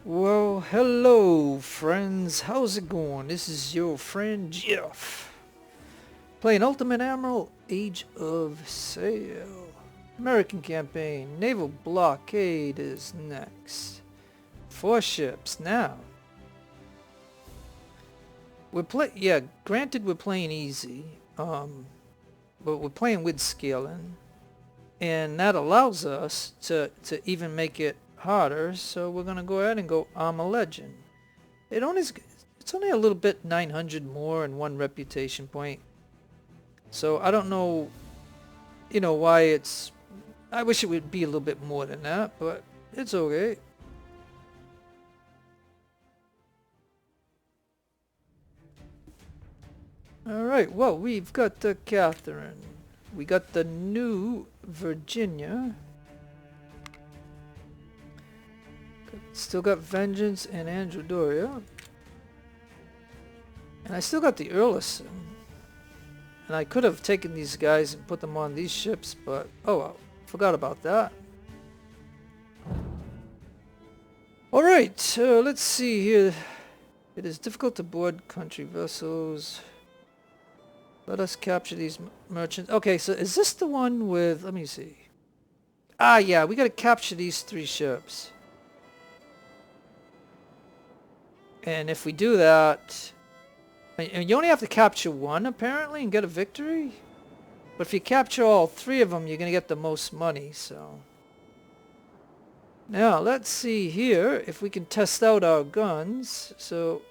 Well, hello friends, how's it going? This is your friend Jeff, playing Ultimate Admiral, Age of Sail. American campaign, Naval Blockade is next. 4 ships now. Granted we're playing easy, but we're playing with scaling, and that allows us to even make it harder, so we're gonna go ahead and go I'm a Legend. It's only a little bit 900 more and 1 reputation point. So I don't know, why it's... I wish it would be a little bit more than that, but it's okay. Alright, well, we've got the Catherine. We got the New Virginia. Still got Vengeance and Androdoria. And I still got the Earlison. And I could have taken these guys and put them on these ships, but oh well, forgot about that. Alright, let's see here. It is difficult to board country vessels. Let us capture these merchants. Okay, so is this the one with... Let me see. Ah, yeah, we gotta capture these 3 ships. And if we do that... And you only have to capture 1, apparently, and get a victory? But if you capture all 3 of them, you're gonna get the most money, so... Now, let's see here if we can test out our guns. So,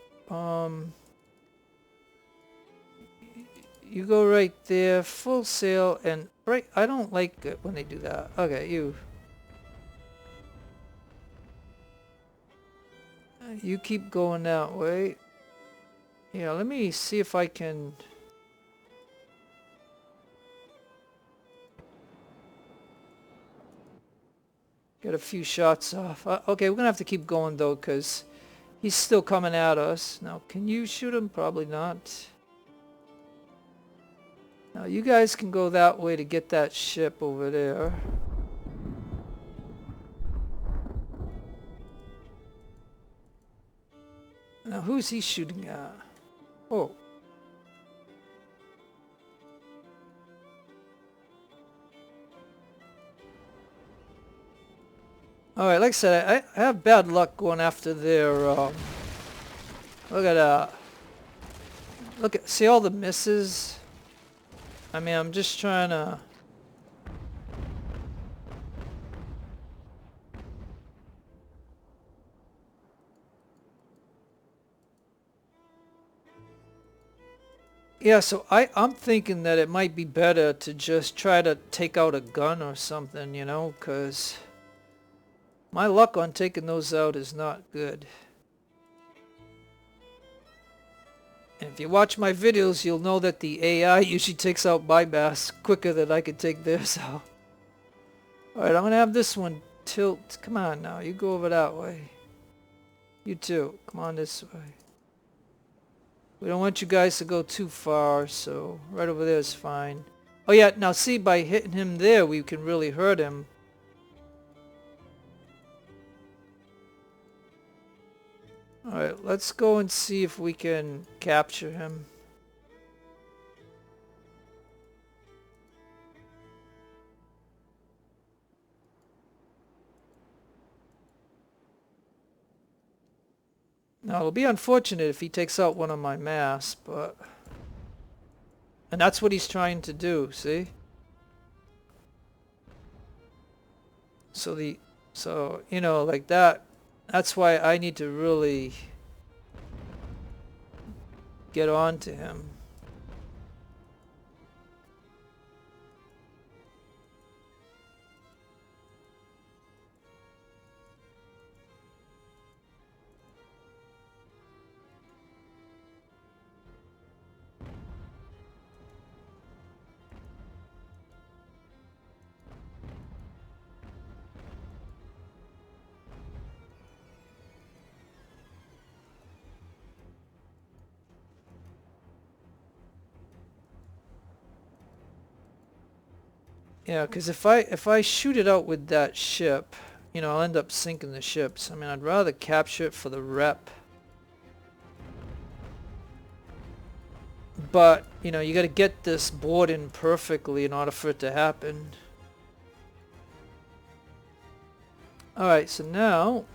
you go right there, full sail, and right... I don't like it when they do that. Okay, you keep going that way. Yeah, let me see if I can... get a few shots off. Okay, we're gonna have to keep going though, because he's still coming at us. Now, can you shoot him? Probably not. Now, you guys can go that way to get that ship over there. Now, who's he shooting at? Oh. Alright, like I said, I have bad luck going after their, look at that. See all the misses? I mean, I'm just trying to... Yeah, so I'm thinking that it might be better to just try to take out a gun or something, because... my luck on taking those out is not good. And if you watch my videos, you'll know that the AI usually takes out my bass quicker than I can take theirs out. Alright, I'm going to have this one tilt. Come on now, you go over that way. You too, come on this way. We don't want you guys to go too far, so right over there is fine. Oh yeah, now see, by hitting him there, we can really hurt him. Alright, let's go and see if we can capture him. Now, it'll be unfortunate if he takes out one of my masts, but... and that's what he's trying to do, see? So, like that. That's why I need to really get on to him. Yeah, because if I shoot it out with that ship, you know, I'll end up sinking the ships. I mean, I'd rather capture it for the rep. But, you know, you got to get this board in perfectly in order for it to happen. Alright, so now...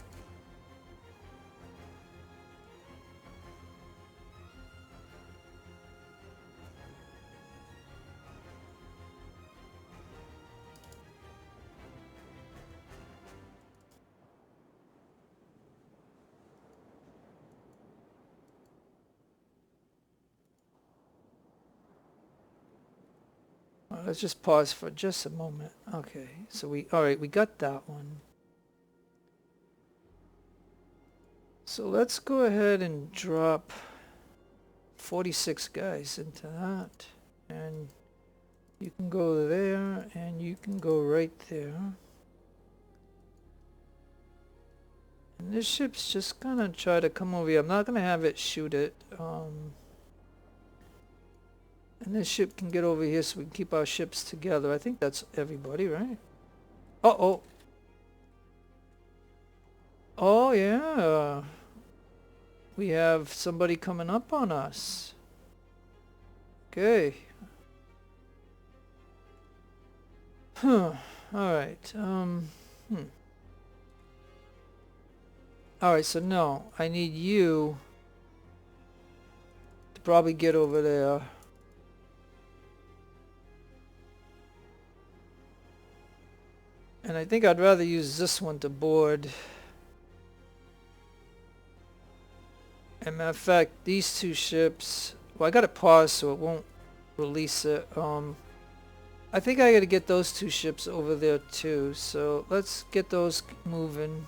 let's just pause for just a moment. Okay, so alright, we got that one. So let's go ahead and drop 46 guys into that. And you can go there, and you can go right there. And this ship's just gonna try to come over here. I'm not gonna have it shoot it. And this ship can get over here so we can keep our ships together. I think that's everybody, right? Uh-oh. Oh, yeah. We have somebody coming up on us. Okay. Huh. Alright. Alright, so no. I need you to probably get over there. And I think I'd rather use this one to board. And matter of fact, these two ships... Well, I got it paused so it won't release it. I think I gotta get those two ships over there too. So let's get those moving.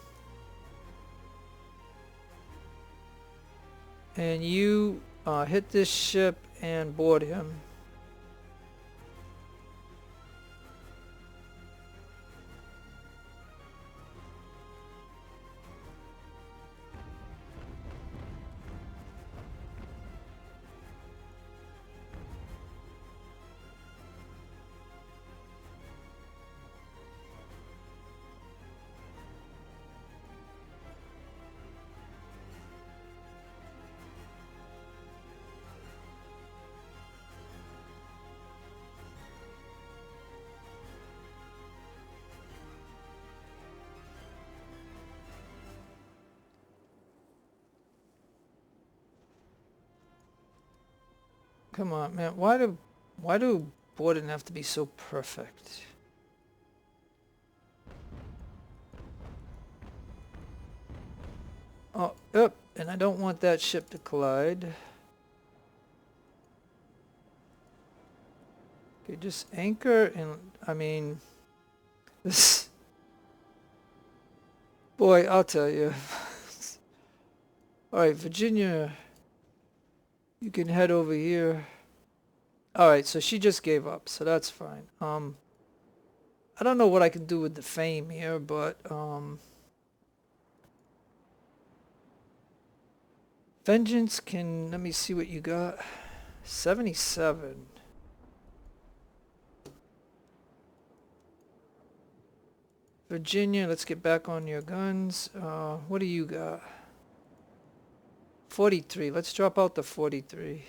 And you hit this ship and board him. Come on, man. Why do boarding have to be so perfect? Oh, yep. And I don't want that ship to collide. Okay, just anchor and I mean this. Boy, I'll tell you. All right, Virginia. You can head over here. Alright, so she just gave up, so that's fine. I don't know what I can do with the fame here, but Vengeance can, let me see what you got. 77. Virginia, let's get back on your guns. What do you got? 43. Let's drop out the 43.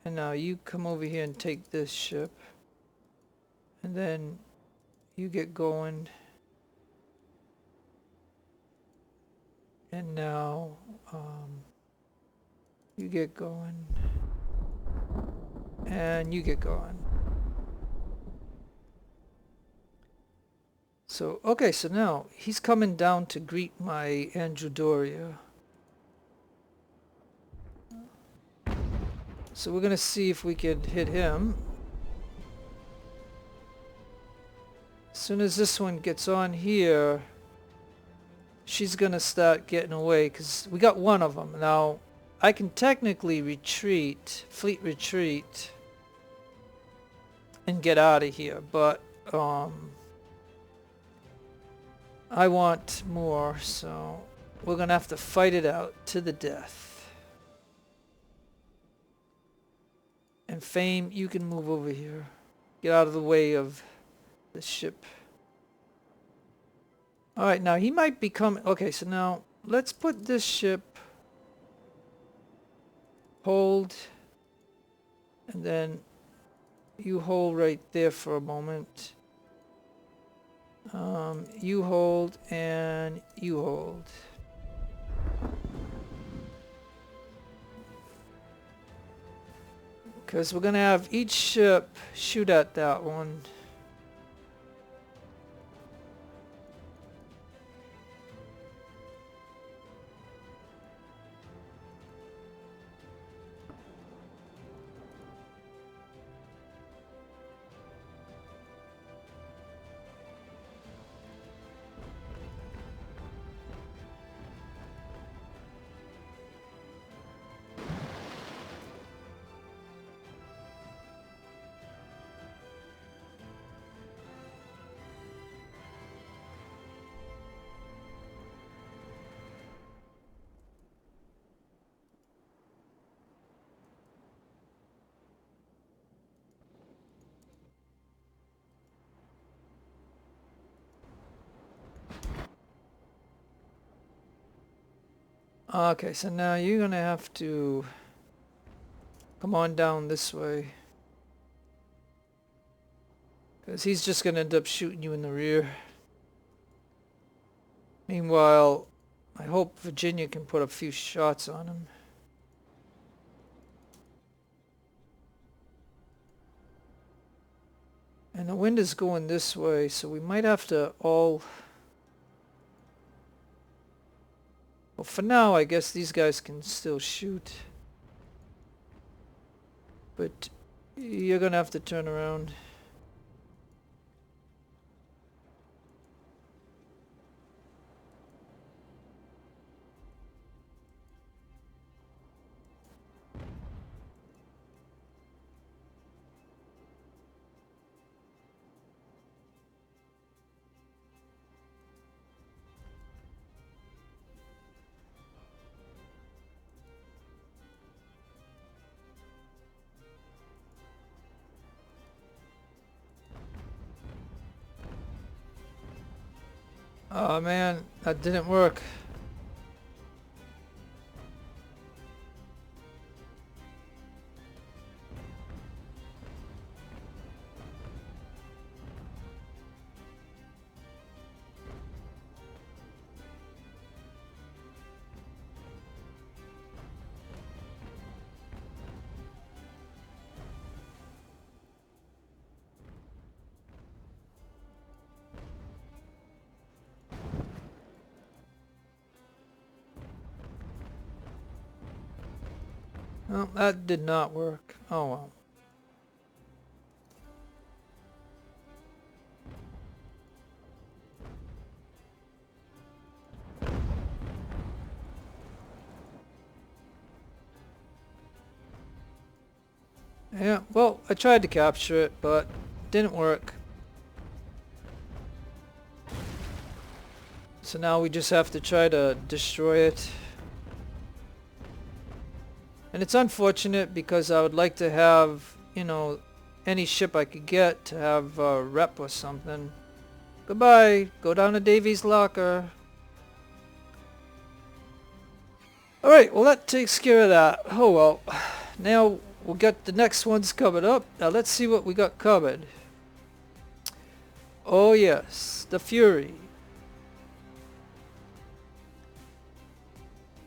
And now you come over here and take this ship. And then you get going. And now you get going. And you get going. So, okay, so now he's coming down to greet my Andrew Doria. So we're going to see if we can hit him. As soon as this one gets on here, she's going to start getting away because we got one of them. Now, I can technically retreat, fleet retreat, and get out of here, but I want more, so we're going to have to fight it out to the death. And Fame, you can move over here. Get out of the way of the ship. All right, now he might be coming. Okay, so now let's put this ship, hold, and then you hold right there for a moment. You hold and you hold. Because we're going to have each ship shoot at that one. Okay, so now you're going to have to come on down this way. Because he's just going to end up shooting you in the rear. Meanwhile, I hope Virginia can put a few shots on him. And the wind is going this way, so we might have to all... Well, for now, I guess these guys can still shoot. But you're going to have to turn around. Oh man, that didn't work. Well, that did not work. Oh well. Yeah, well, I tried to capture it, but didn't work. So now we just have to try to destroy it. And it's unfortunate because I would like to have, you know, any ship I could get to have a rep or something. Goodbye. Go down to Davy's locker. Alright, well that takes care of that. Oh well. Now we'll get the next ones covered up. Now let's see what we got covered. Oh yes, the Fury.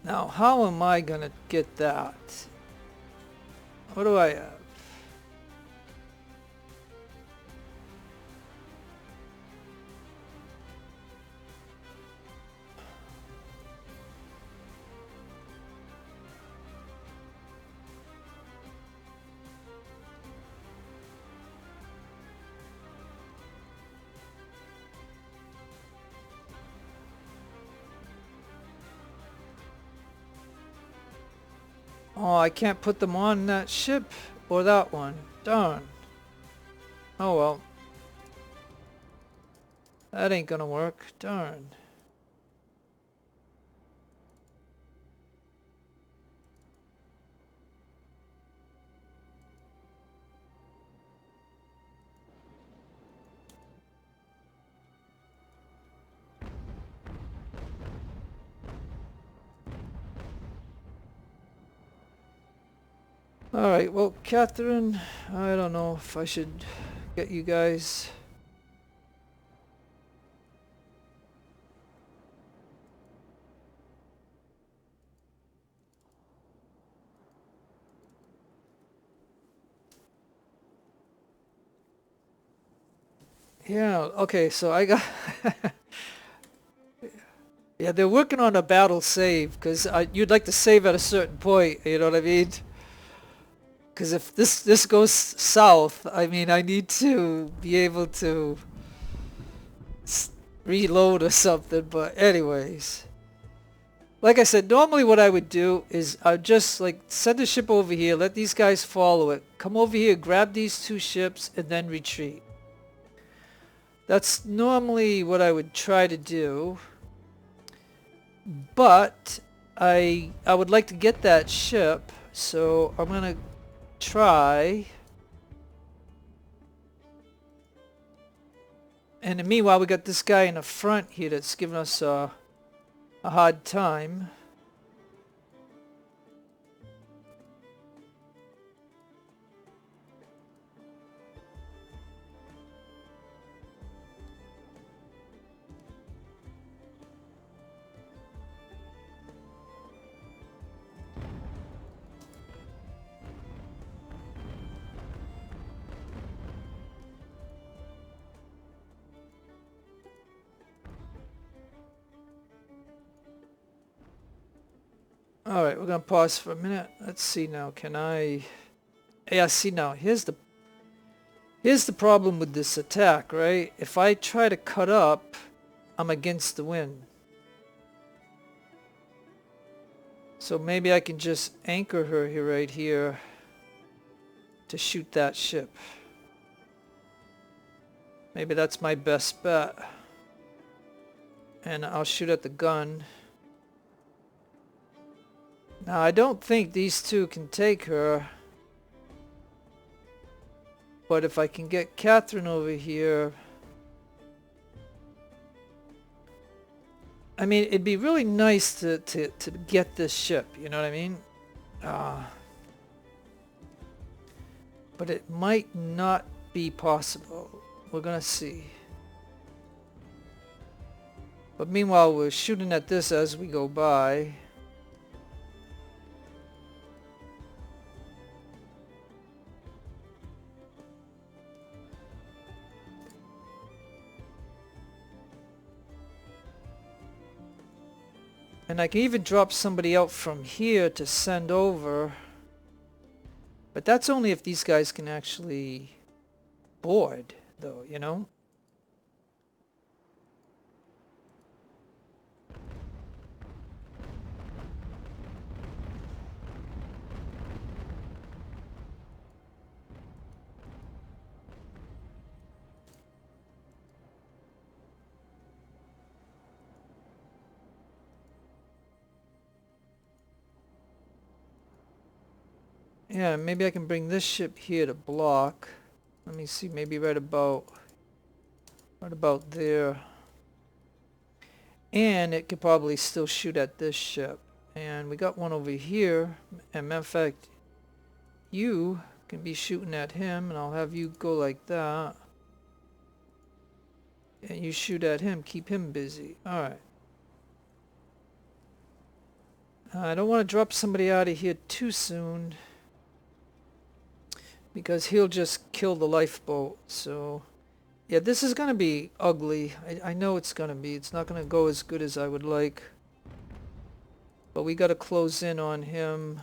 Now how am I gonna get that? What do I have? Oh, I can't put them on that ship or that one. Darn. Oh well. That ain't gonna work. Darn. Alright, well, Catherine, I don't know if I should get you guys... Yeah, okay, so I got... Yeah, they're working on a battle save, because you'd like to save at a certain point, you know what I mean? Because if this goes south, I mean, I need to be able to reload or something, but anyways. Like I said, normally what I would do is I'd just like send a ship over here, let these guys follow it, come over here, grab these two ships, and then retreat. That's normally what I would try to do. But I would like to get that ship, so I'm gonna try. And meanwhile, we got this guy in the front here that's giving us a hard time. Alright, we're gonna pause for a minute. Let's see now, can I... Yeah, see now, here's the problem with this attack, right? If I try to cut up, I'm against the wind. So maybe I can just anchor her here, right here, to shoot that ship. Maybe that's my best bet. And I'll shoot at the gun. Now, I don't think these two can take her. But if I can get Catherine over here... I mean, it'd be really nice to get this ship, you know what I mean? But it might not be possible. We're gonna see. But meanwhile, we're shooting at this as we go by. And I can even drop somebody out from here to send over. But that's only if these guys can actually board, though, you know? Yeah, maybe I can bring this ship here to block. Let me see, maybe right about there. And it could probably still shoot at this ship. And we got one over here. And matter of fact, you can be shooting at him, and I'll have you go like that. And you shoot at him, keep him busy. Alright. I don't want to drop somebody out of here too soon, because he'll just kill the lifeboat. So yeah, this is gonna be ugly. I know it's gonna be. It's not gonna go as good as I would like, but we gotta close in on him.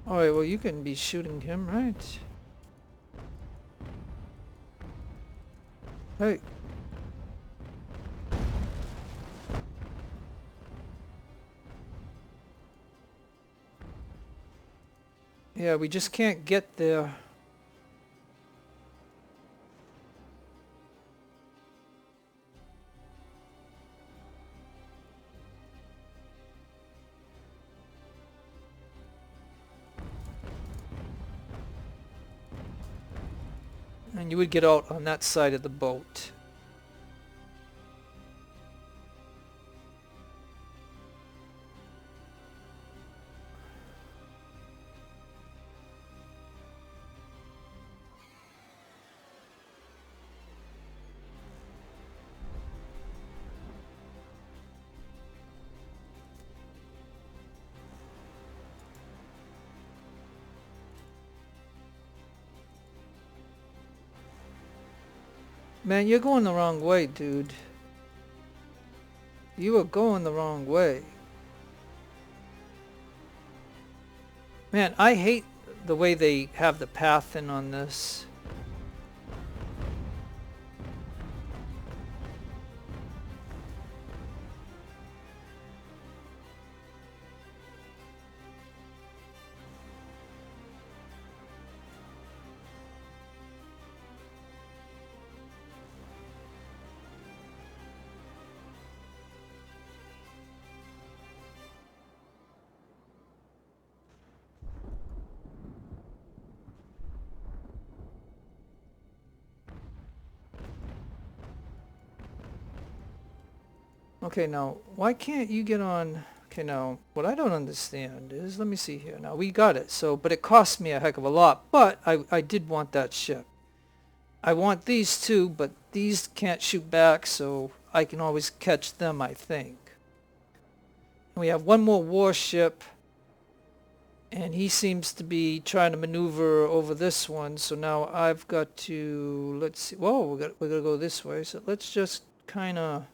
Alright, well you can be shooting him, right? Hey. Yeah, we just can't get there. And you would get out on that side of the boat. Man, you're going the wrong way, dude. You are going the wrong way. Man, I hate the way they have the path in on this. Okay, now, why can't you get on... Okay, now, what I don't understand is... Let me see here. Now, we got it, so... But it cost me a heck of a lot. But I did want that ship. I want these two, but these can't shoot back, so I can always catch them, I think. And we have one more warship. And he seems to be trying to maneuver over this one. So now I've got to... Let's see. Whoa, we're gonna go this way. So let's just kind of...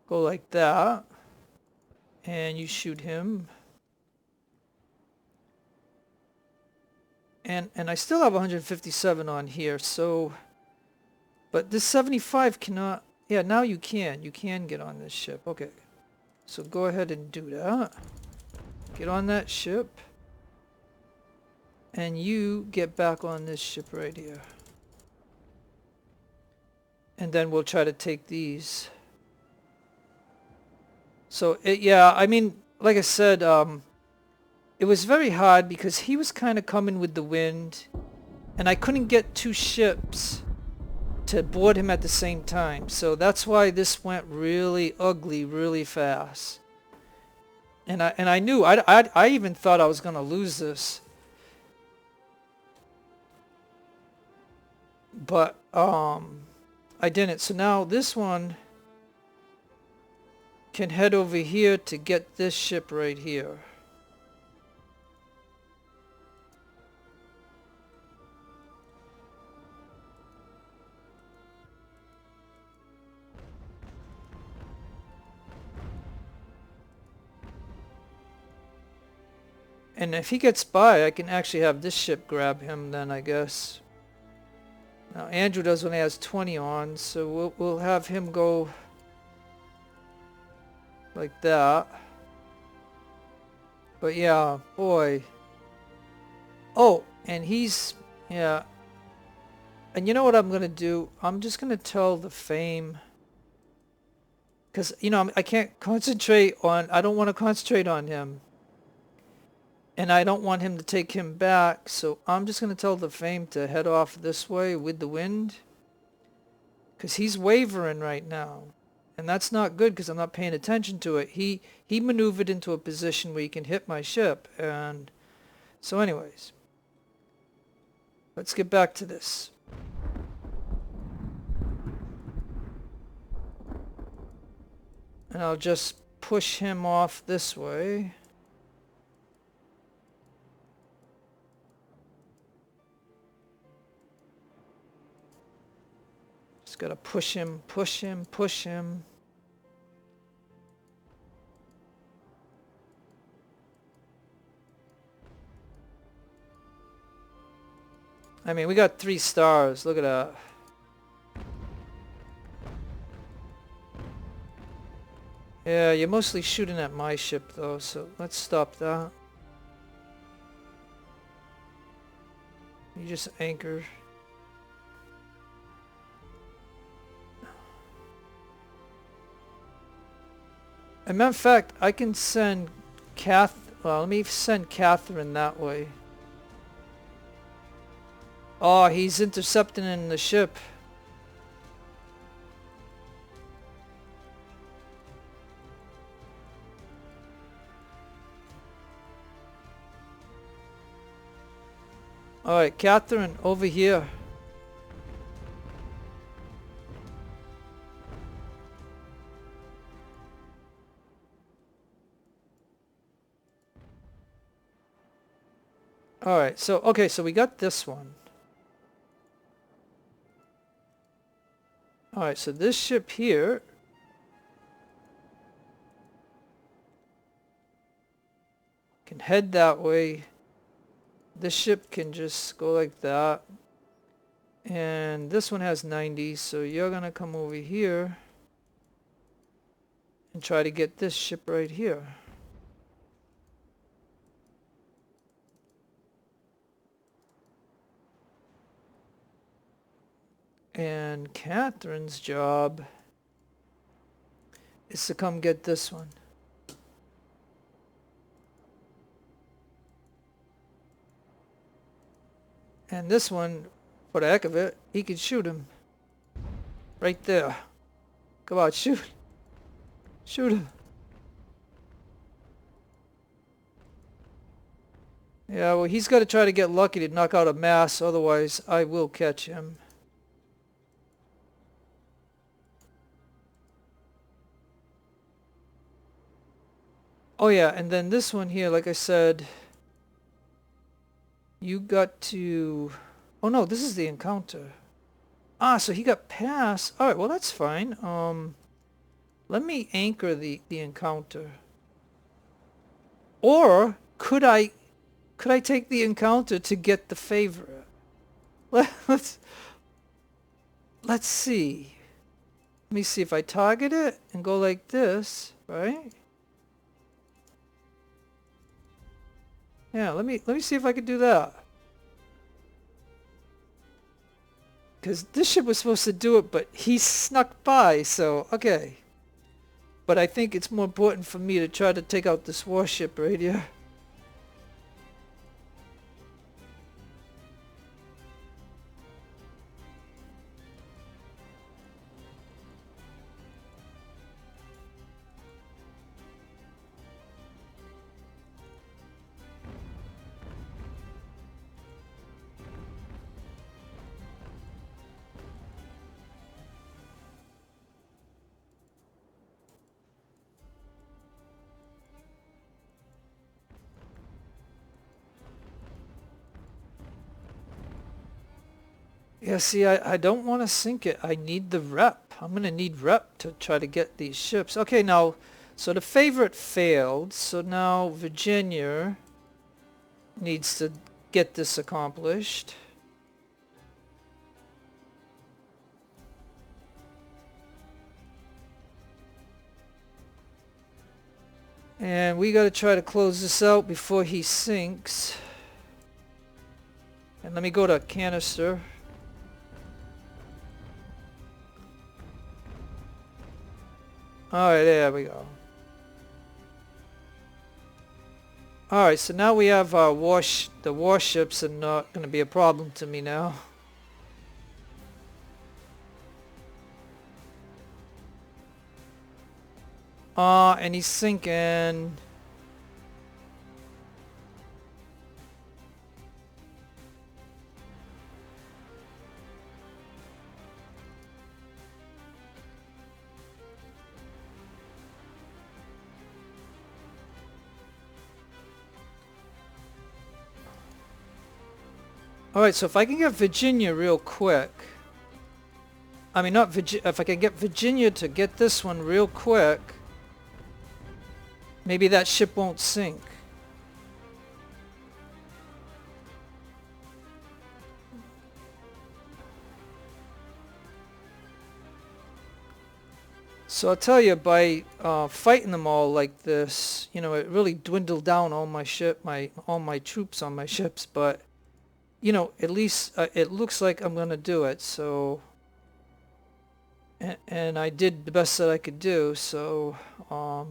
Go like that, and you shoot him, and I still have 157 on here, so, but this 75 cannot, yeah, now you can get on this ship. Okay, so go ahead and do that, get on that ship, and you get back on this ship right here, and then we'll try to take these. So, yeah, I mean, like I said, it was very hard because he was kind of coming with the wind, and I couldn't get two ships to board him at the same time. So that's why this went really ugly really fast. And I knew, I even thought I was going to lose this. But, I didn't. So now this one... can head over here to get this ship right here. And if he gets by, I can actually have this ship grab him then, I guess. Now Andrew does only has 20 on, so we'll have him go like that. But yeah, boy. Oh, and he's, yeah. And you know what I'm going to do? I'm just going to tell the Fame. Because, you know, I can't concentrate on, I don't want to concentrate on him. And I don't want him to take him back. So I'm just going to tell the Fame to head off this way with the wind. Because he's wavering right now. And that's not good because I'm not paying attention to it. He maneuvered into a position where he can hit my ship. And so anyways. Let's get back to this. And I'll just push him off this way. Just gotta push him, push him, push him. I mean, we got 3 stars. Look at that. Yeah, you're mostly shooting at my ship though, so let's stop that. You just anchor. As a matter of fact, I can send well, let me send Catherine that way. Oh, he's intercepting in the ship. Alright, Catherine, over here. Alright, so, okay, so we got this one. Alright, so this ship here can head that way. This ship can just go like that. And this one has 90, so you're gonna come over here and try to get this ship right here. And Catherine's job is to come get this one. And this one, for the heck of it, he could shoot him. Right there. Come on, shoot. Shoot him. Yeah, well, he's got to try to get lucky to knock out a mass, otherwise I will catch him. Oh yeah, and then this one here, like I said, you got to... Oh no, this is the encounter. Ah, so he got past. Alright, well that's fine. Let me anchor the encounter. Or could I take the encounter to get the favorite? Let's see. Let me see if I target it and go like this, right? Yeah, let me see if I could do that. Because this ship was supposed to do it, but he snuck by, so okay. But I think it's more important for me to try to take out this warship right here. Yeah, see, I don't want to sink it. I need the rep. I'm going to need rep to try to get these ships. Okay, now, so the favorite failed. So now Virginia needs to get this accomplished. And we got to try to close this out before he sinks. And let me go to canister. Alright, there we go. Alright, so now we have our the warships are not going to be a problem to me now. And he's sinking. Alright, so if I can get Virginia real quick. I mean, not Virginia. If I can get Virginia to get this one real quick, maybe that ship won't sink. So I'll tell you, by fighting them all like this, you know, it really dwindled down all my troops on my ships. But you know, at least it looks like I'm gonna do it. So, and I did the best that I could do. So, got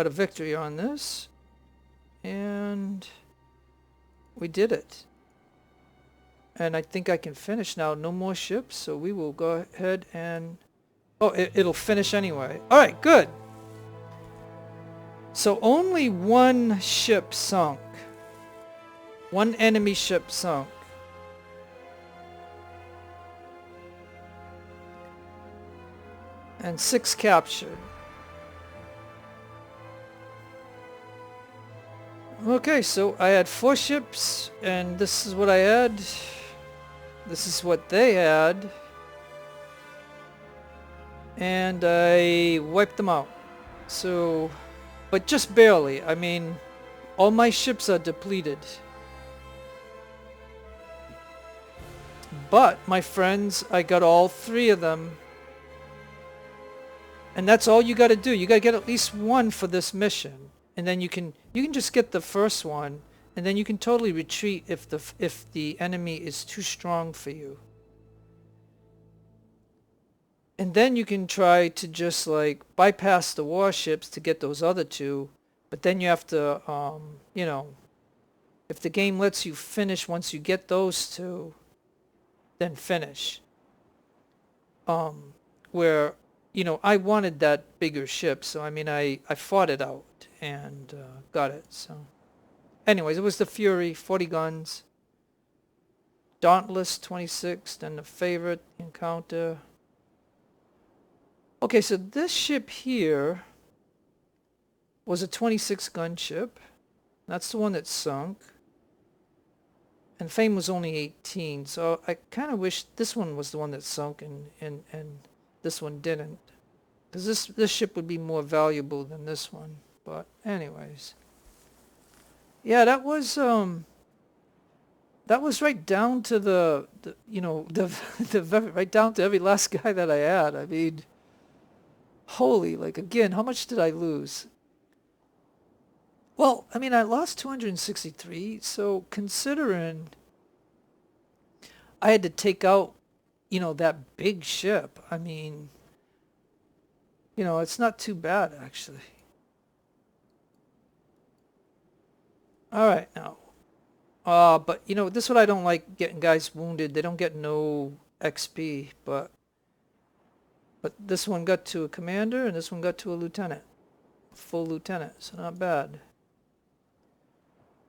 a victory on this, and we did it. And I think I can finish now. No more ships, so we will go ahead and... Oh, it'll finish anyway. Alright, good. So only one ship sunk. One enemy ship sunk. And 6 captured. Okay, so I had 4 ships, and this is what I had. This is what they had. And I wiped them out. So, but just barely. I mean, all my ships are depleted. But, my friends, I got all 3 of them. And that's all you gotta do. You gotta get at least 1 for this mission. And then you can just get the first one. And then you can totally retreat if the enemy is too strong for you. And then you can try to just like bypass the warships to get those other 2. But then you have to, you know, if the game lets you finish once you get those 2, then finish. Where, you know, I wanted that bigger ship. So, I mean, I fought it out and got it. So, anyways, it was the Fury, 40 guns. Dauntless, 26. Then the Favorite, Encounter. Okay, so this ship here was a 26 gun ship. That's the one that sunk. And Fame was only 18, so I kind of wish this one was the one that sunk and this one didn't. Because this ship would be more valuable than this one. But anyways. Yeah, that was right down to the you know, right down to every last guy that I had. I mean, holy, like, again, how much did I lose? Well, I mean, I lost 263, so considering I had to take out, you know, that big ship, I mean, you know, it's not too bad, actually. Alright, now. But, you know, this is what I don't like, getting guys wounded. They don't get no XP, but this one got to a commander, and this one got to a lieutenant. A full lieutenant, so not bad.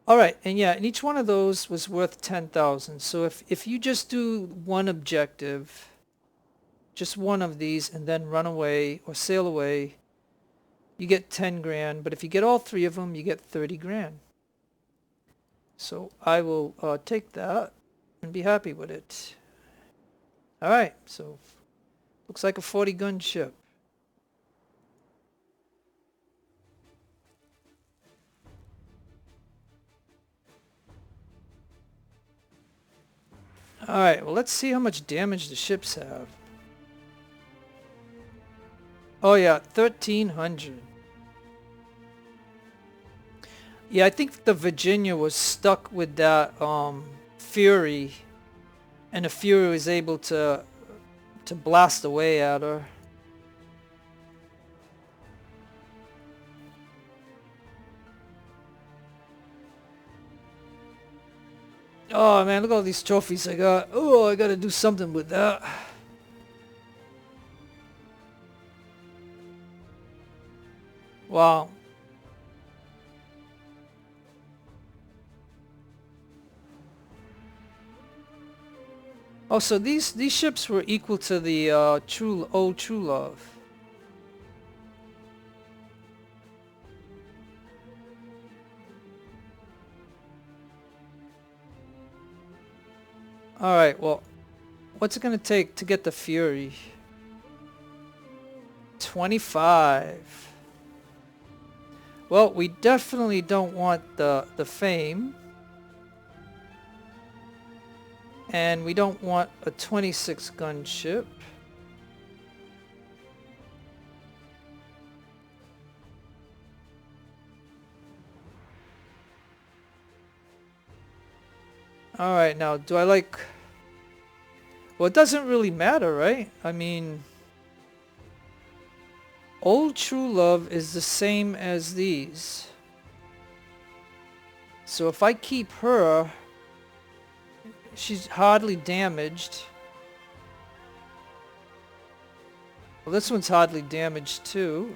Alright, and yeah, and each one of those was worth 10,000. So if you just do one objective, just one of these, and then run away or sail away, you get 10 grand. But if you get all 3 of them, you get 30 grand. So I will take that and be happy with it. Alright, so looks like a 40 gun ship. Alright, well, let's see how much damage the ships have. Oh yeah, 1,300. Yeah, I think the Virginia was stuck with that Fury, and the Fury was able to blast away at her. Oh man, look at all these trophies I got. Oh, I gotta do something with that. Wow. Oh, so these ships were equal to the True Love. Alright, well, what's it gonna take to get the Fury? 25. Well, we definitely don't want the Fame. And we don't want a 26 gun ship. Alright, now, do I like... Well, it doesn't really matter, right? I mean... Old True Love is the same as these. So if I keep her... She's hardly damaged. Well, this one's hardly damaged too.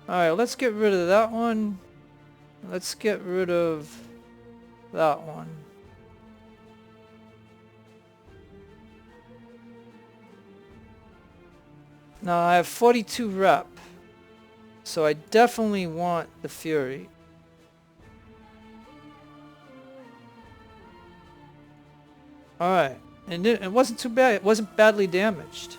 Alright, let's get rid of that one. Let's get rid of that one. Now I have 42 rep. So I definitely want the Fury. Alright. And it wasn't too bad. It wasn't badly damaged.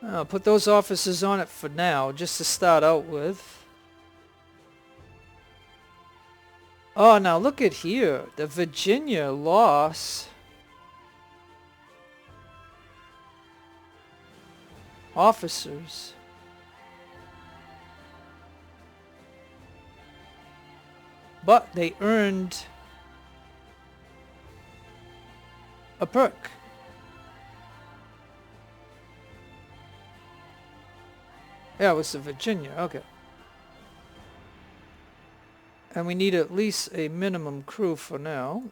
I'll put those officers on it for now, just to start out with. Oh, now look at here. The Virginia loss. Officers. But they earned a perk. Yeah, it was the Virginia. Okay. And we need at least a minimum crew for now.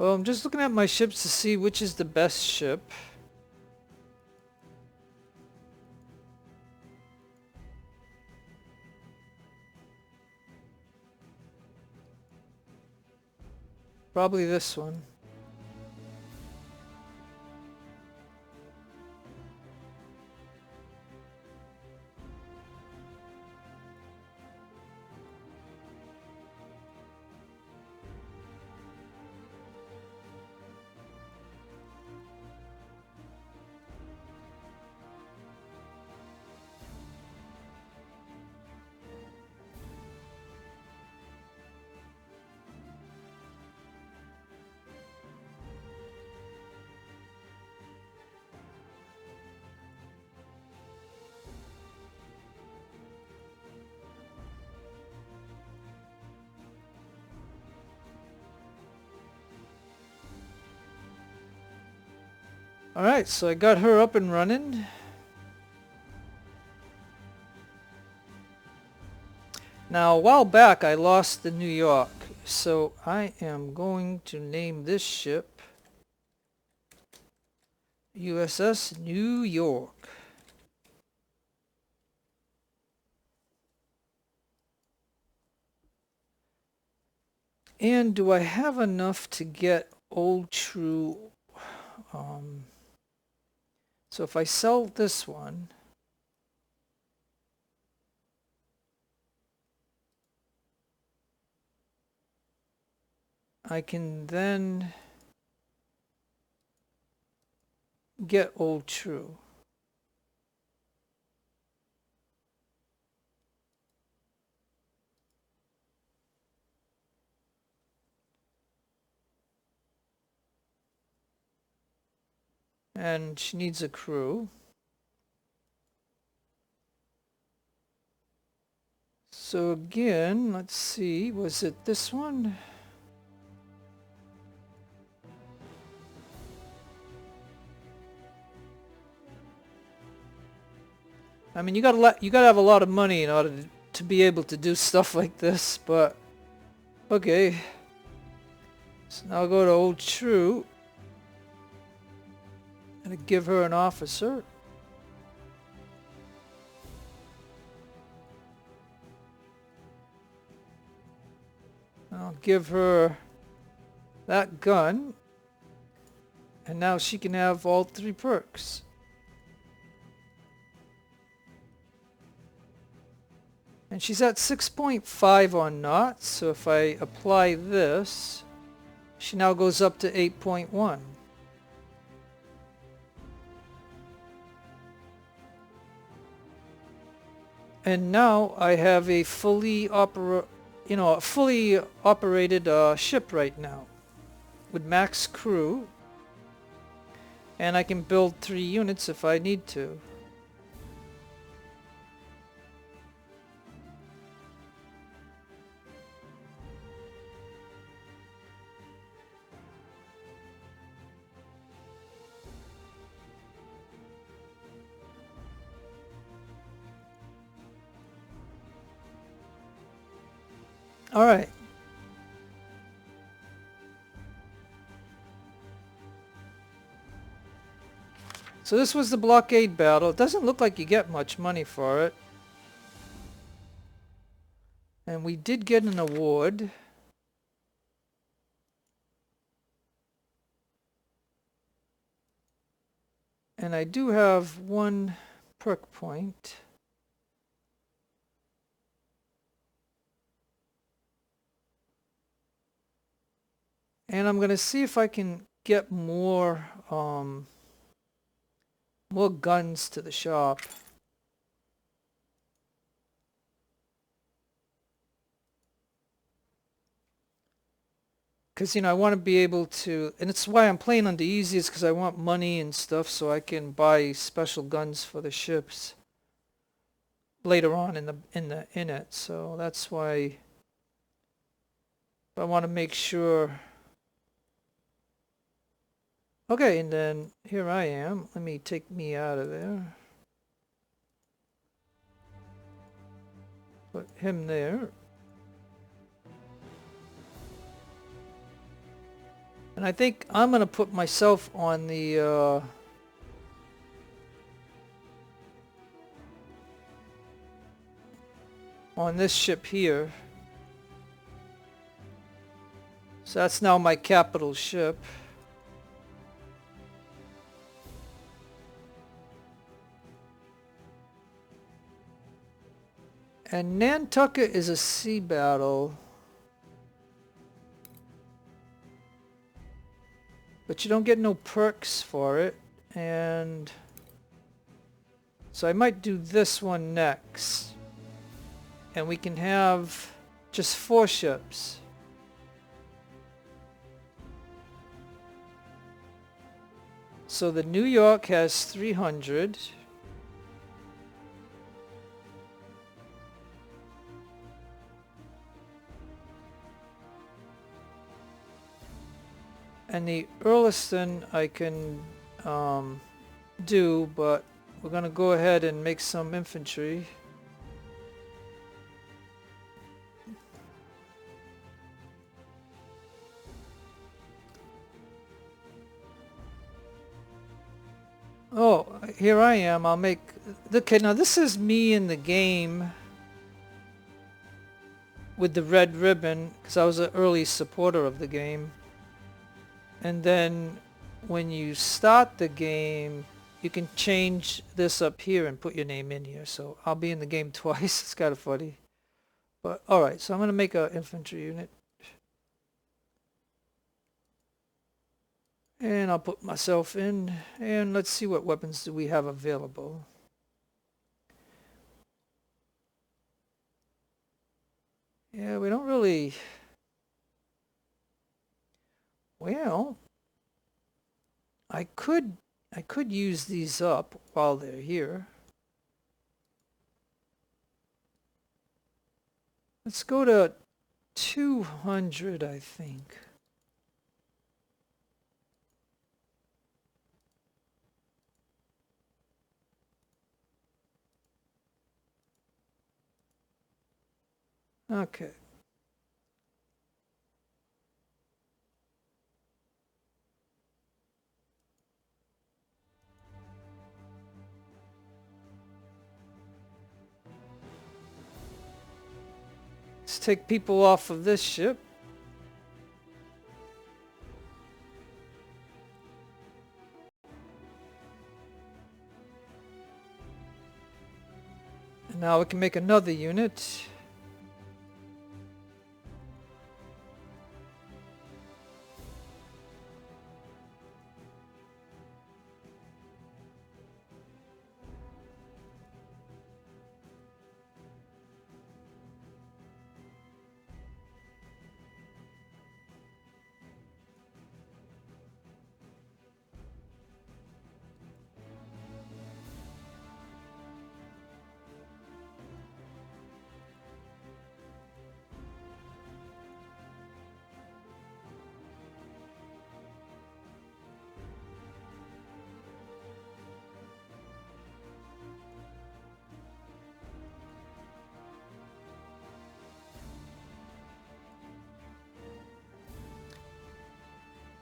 Well, I'm just looking at my ships to see which is the best ship. Probably this one. Alright, so I got her up and running. Now, a while back I lost the New York, so I am going to name this ship USS New York. And do I have enough to get Old True? So if I sell this one, I can then get Old True. And she needs a crew. So again, let's see, was it this one? I mean, you gotta have a lot of money in order to be able to do stuff like this, but okay. So now I'll go to Old True. And to give her an officer. I'll give her that gun. And now she can have all 3 perks. And she's at 6.5 on knots, so if I apply this, she now goes up to 8.1. And now I have a fully operated ship right now with max crew, and I can build 3 units if I need to. All right. So this was the blockade battle. It doesn't look like you get much money for it. And we did get an award. And I do have 1 perk point. And I'm going to see if I can get more guns to the shop. Because, I want to be able to, and it's why I'm playing on the easiest, because I want money and stuff so I can buy special guns for the ships later on in it. So that's why I want to make sure. Okay, and then here I am. Let me take me out of there. Put him there. And I think I'm going to put myself on the on this ship here. So that's now my capital ship. And Nantucket is a sea battle. But you don't get no perks for it. And so I might do this one next. And we can have just 4 ships. So the New York has 300. And the Earlston I can do, but we're going to go ahead and make some infantry. Oh, here I am. I'll make... Okay, now this is me in the game with the red ribbon, because I was an early supporter of the game. And then when you start the game, you can change this up here and put your name in here. So I'll be in the game twice. It's kind of funny. But alright, so I'm going to make an infantry unit. And I'll put myself in. And let's see what weapons do we have available. Yeah, we don't really... Well, I could use these up while they're here. Let's go to 200, I think. Okay. Let's take people off of this ship. And now we can make another unit.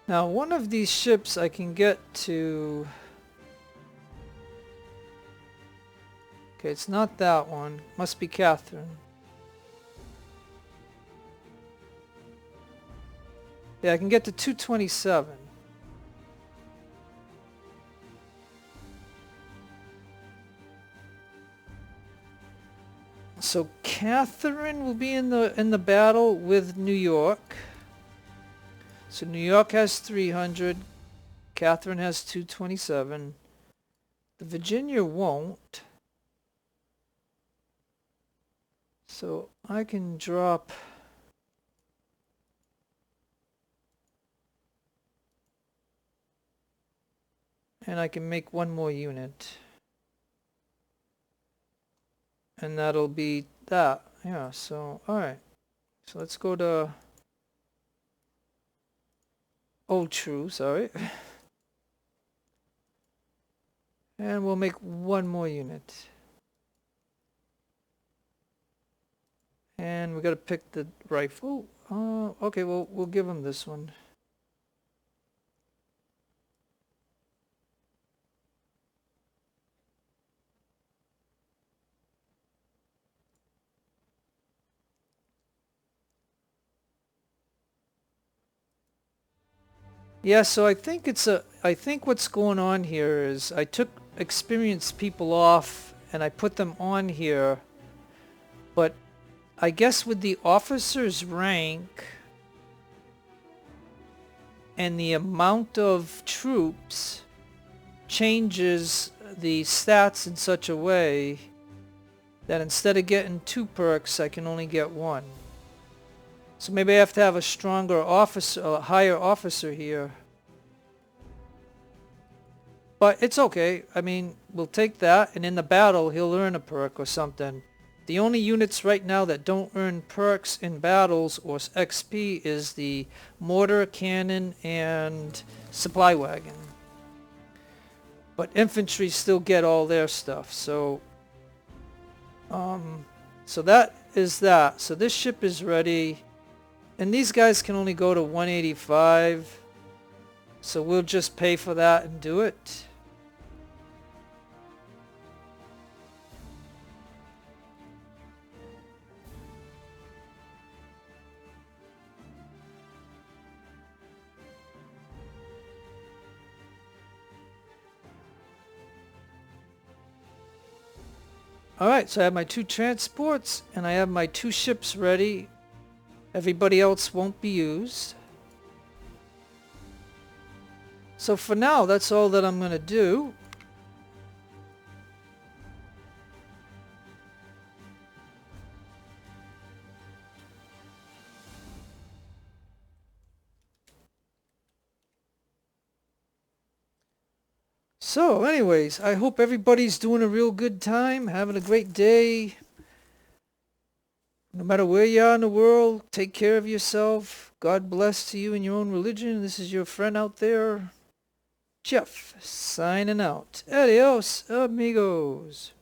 Now, one of these ships I can get to... Okay, it's not that one. Must be Catherine. Yeah, I can get to 227. So Catherine will be in the battle with New York. So New York has 300. Catherine has 227. The Virginia won't. So I can drop... And I can make one more unit. And that'll be that. Yeah, so, alright. So let's go to... Old True, sorry. And we'll make one more unit. And we gotta pick the rifle. Okay, well, we'll give him this one. Yeah, so I think what's going on here is I took experienced people off and I put them on here, but I guess with the officer's rank and the amount of troops changes the stats in such a way that instead of getting 2 perks, I can only get 1. So maybe I have to have a stronger officer, a higher officer here. But it's okay. I mean, we'll take that, and in the battle, he'll earn a perk or something. The only units right now that don't earn perks in battles or XP is the mortar, cannon, and supply wagon. But infantry still get all their stuff, so... so that is that. So this ship is ready. And these guys can only go to 185. So we'll just pay for that and do it. Alright, so I have my 2 transports and I have my 2 ships ready. Everybody else won't be used. So for now, that's all that I'm going to do. So anyways, I hope everybody's doing a real good time, having a great day. No matter where you are in the world, take care of yourself. God bless to you in your own religion. This is your friend out there, Jeff, signing out. Adios, amigos.